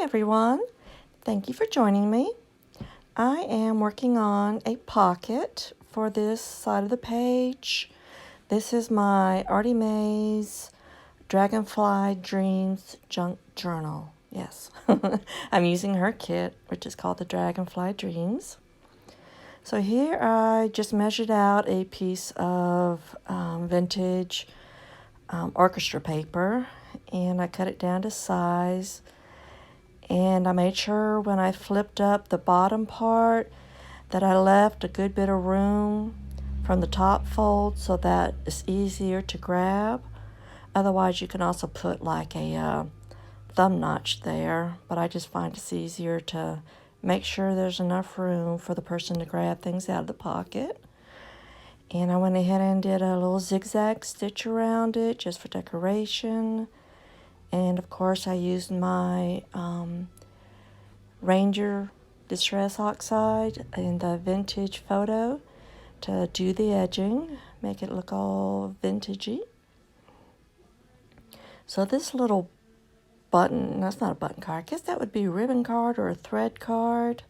everyone. Thank you for joining me. I am working on a pocket for this side of the page. This is my Artie Mae's Dragonfly Dreams Junk Journal. Yes, I'm using her kit, which is called the Dragonfly Dreams. So here I just measured out a piece of vintage orchestra paper, and I cut it down to size. And I made sure when I flipped up the bottom part that I left a good bit of room from the top fold so that it's easier to grab. Otherwise, you can also put like a thumb notch there, but I just find it's easier to make sure there's enough room for the person to grab things out of the pocket. And I went ahead and did a little zigzag stitch around it just for decoration. And of course I used my Ranger Distress Oxide in the vintage photo to do the edging, make it look all vintagey. So this little button, that's not a button card, I guess that would be a ribbon card or a thread card.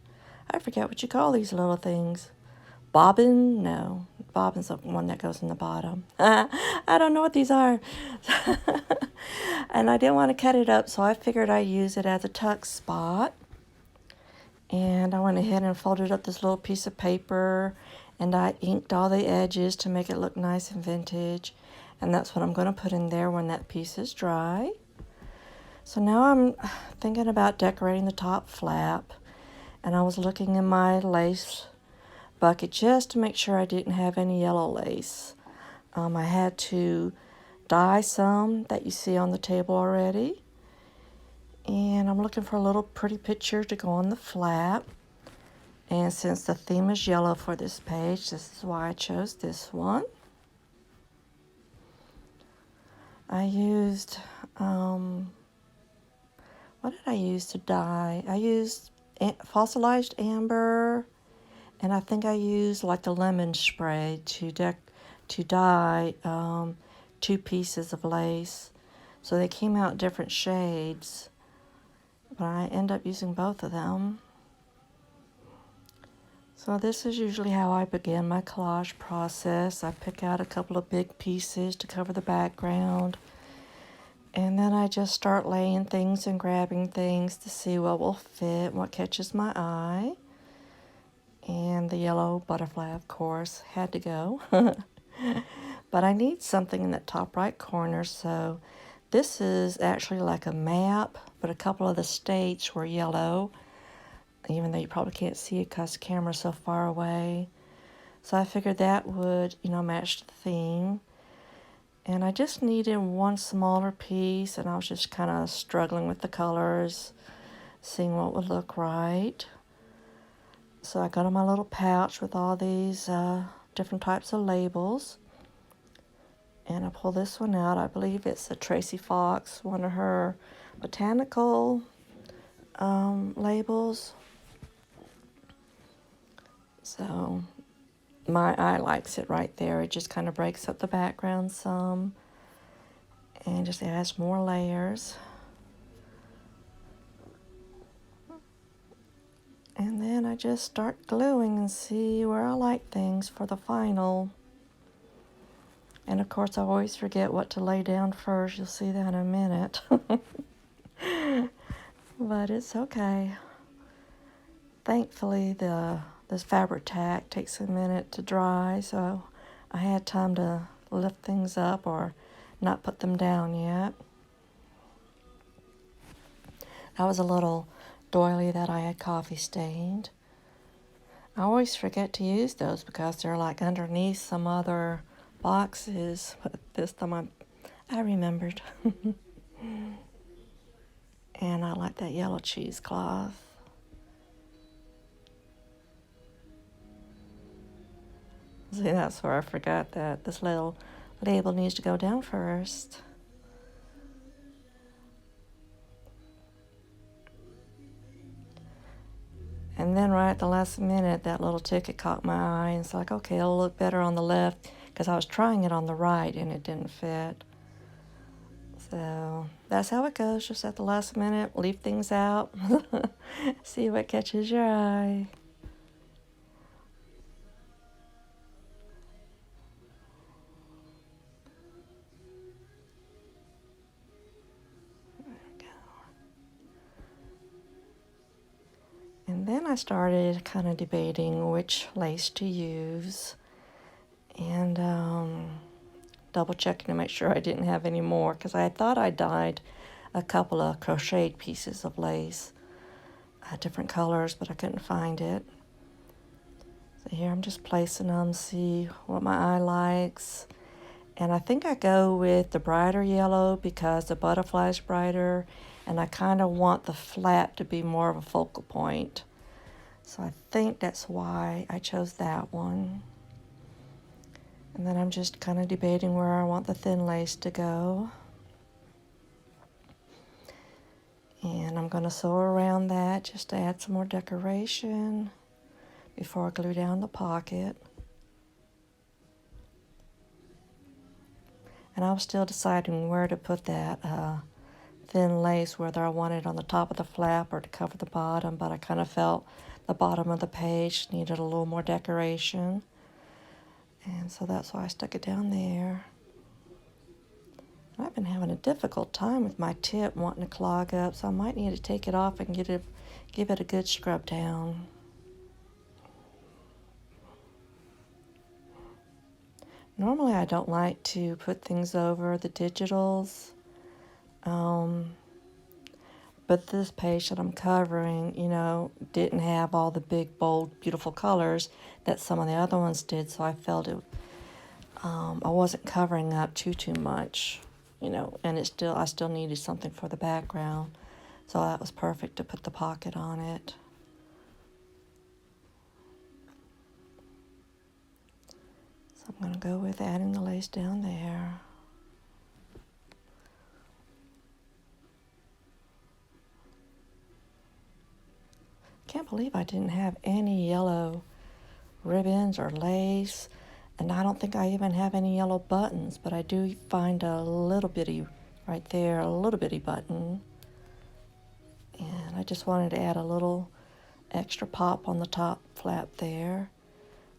I forget what you call these little things. Bobbin? No, bobbin's the one that goes in the bottom. I don't know what these are. And I didn't want to cut it up, so I figured I'd use it as a tuck spot. And I went ahead and folded up this little piece of paper, and I inked all the edges to make it look nice and vintage. And that's what I'm going to put in there when that piece is dry. So now I'm thinking about decorating the top flap, and I was looking in my lace bucket just to make sure I didn't have any yellow lace. I had to dye some that you see on the table already, and I'm looking for a little pretty picture to go on the flap. And since the theme is yellow for this page, this is why I chose this one. I used what did I use to dye? I used fossilized amber, and I think I used like the lemon spray to dye two pieces of lace. So they came out different shades, but I end up using both of them. So this is usually how I begin my collage process. I pick out a couple of big pieces to cover the background, and then I just start laying things and grabbing things to see what will fit, what catches my eye. And the yellow butterfly, of course, had to go. But I need something in that top right corner, so this is actually like a map, but a couple of the states were yellow, even though you probably can't see it because the camera's so far away. So I figured that would, match the theme. And I just needed one smaller piece, and I was just kind of struggling with the colors, seeing what would look right. So I got on my little pouch with all these different types of labels. And I pull this one out. I believe it's a Tracy Fox, one of her botanical labels. So my eye likes it right there. It just kind of breaks up the background some and just adds more layers. And then I just start gluing and see where I like things for the final. And of course I always forget what to lay down first. You'll see that in a minute. But it's okay. Thankfully this fabric tack takes a minute to dry, so I had time to lift things up or not put them down yet. That was a little doily that I had coffee stained. I always forget to use those because they're like underneath some other boxes, but this time I remembered. And I like that yellow cheesecloth. See, that's where I forgot that this little label needs to go down first. And then right at the last minute, that little ticket caught my eye, and it's like, okay, it'll look better on the left, because I was trying it on the right and it didn't fit. So that's how it goes, just at the last minute, leave things out, see what catches your eye. And then I started kind of debating which lace to use, and double checking to make sure I didn't have any more, because I thought I dyed a couple of crocheted pieces of lace, different colors, but I couldn't find it. So here I'm just placing them, see what my eye likes. And I think I go with the brighter yellow because the butterfly is brighter, and I kind of want the flap to be more of a focal point. So I think that's why I chose that one. And then I'm just kind of debating where I want the thin lace to go. And I'm going to sew around that just to add some more decoration before I glue down the pocket. And I was still deciding where to put that thin lace, whether I wanted it on the top of the flap or to cover the bottom, but I kind of felt the bottom of the page needed a little more decoration. And so that's why I stuck it down there. I've been having a difficult time with my tip wanting to clog up, so I might need to take it off and give it a good scrub down. Normally I don't like to put things over the digitals, but this page that I'm covering, didn't have all the big, bold, beautiful colors that some of the other ones did, so I felt I wasn't covering up too much, and I still needed something for the background, so that was perfect to put the pocket on it. So I'm going to go with adding the lace down there. Can't believe I didn't have any yellow ribbons or lace, and I don't think I even have any yellow buttons, but I do find a little bitty right there, a little bitty button, and I just wanted to add a little extra pop on the top flap there.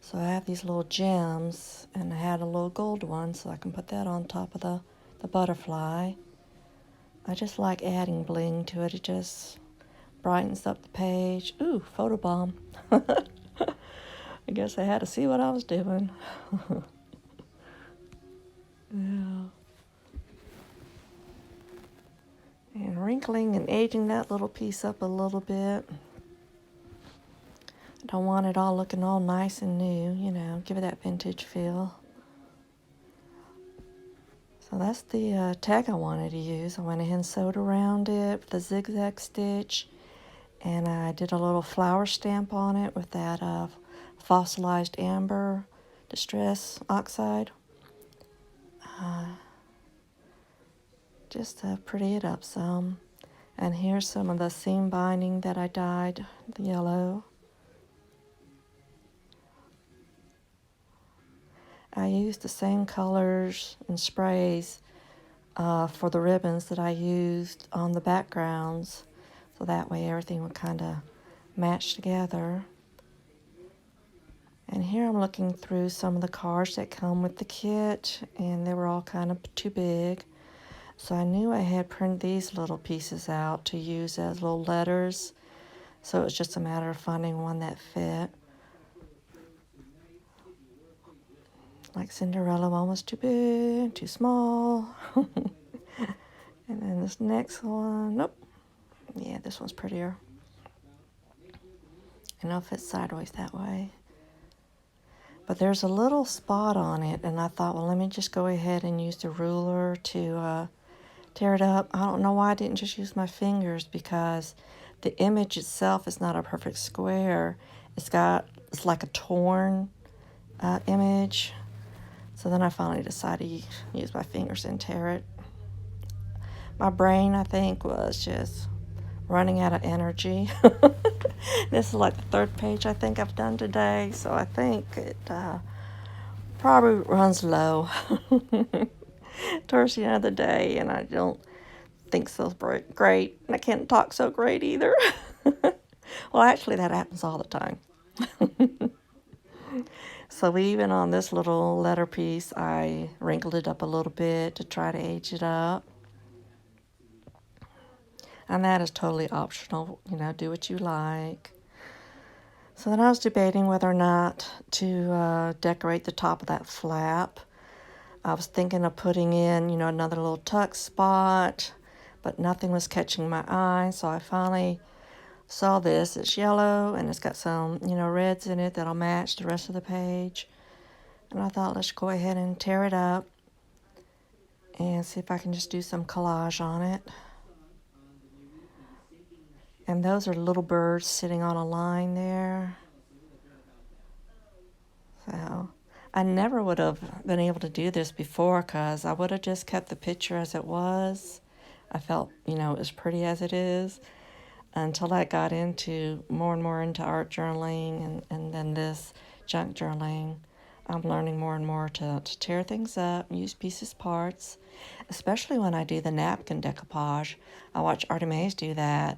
So I have these little gems, and I had a little gold one, so I can put that on top of the butterfly. I just like adding bling to it. It just brightens up the page. Ooh, photobomb. I guess I had to see what I was doing. Yeah. And wrinkling and aging that little piece up a little bit. Don't want it all looking all nice and new, give it that vintage feel. So that's the tag I wanted to use. I went ahead and sewed around it with a zigzag stitch, and I did a little flower stamp on it with that fossilized amber distress oxide. Just to pretty it up some. And here's some of the seam binding that I dyed the yellow. I used the same colors and sprays for the ribbons that I used on the backgrounds, so that way everything would kind of match together. And here I'm looking through some of the cards that come with the kit, and they were all kind of too big. So I knew I had printed these little pieces out to use as little letters, so it was just a matter of finding one that fit. Like Cinderella, one was too big, too small. And then this next one, nope. Yeah, this one's prettier. And it'll fit sideways that way. But there's a little spot on it, and I thought, well, let me just go ahead and use the ruler to tear it up. I don't know why I didn't just use my fingers, because the image itself is not a perfect square. It's like a torn image. So then I finally decided to use my fingers and tear it. My brain, I think, was just running out of energy. This is like the third page I think I've done today, so I think it probably runs low. towards the end of the day, and I don't think so great, and I can't talk so great either. Well, actually, that happens all the time. So even on this little letter piece, I wrinkled it up a little bit to try to age it up. And that is totally optional, do what you like. So then I was debating whether or not to decorate the top of that flap. I was thinking of putting in, another little tuck spot, but nothing was catching my eye. So I finally saw this. It's yellow and it's got some, reds in it that'll match the rest of the page. And I thought, let's go ahead and tear it up and see if I can just do some collage on it. And those are little birds sitting on a line there. So I never would have been able to do this before because I would have just kept the picture as it was. I felt, as pretty as it is until I got into more and more into art journaling and then this junk journaling. I'm learning more and more to tear things up, use pieces, parts, especially when I do the napkin decoupage. I watch Artie Mays do that.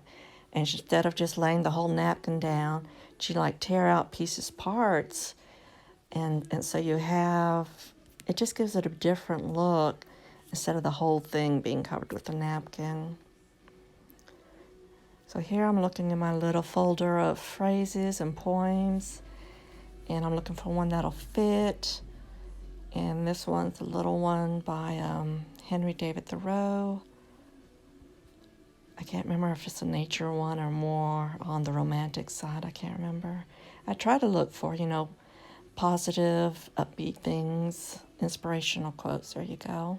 And instead of just laying the whole napkin down, she tear out pieces, parts. And so you have, it just gives it a different look instead of the whole thing being covered with a napkin. So here I'm looking in my little folder of phrases and poems. And I'm looking for one that'll fit. And this one's a little one by Henry David Thoreau. I can't remember if it's a nature one or more on the romantic side. I can't remember. I try to look for, positive, upbeat things, inspirational quotes. There you go.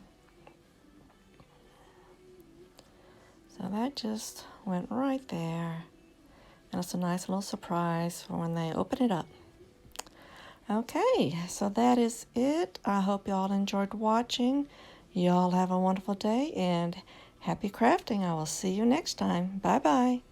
So that just went right there. And it's a nice little surprise for when they open it up. Okay, so that is it. I hope y'all enjoyed watching. Y'all have a wonderful day and happy crafting. I will see you next time. Bye-bye.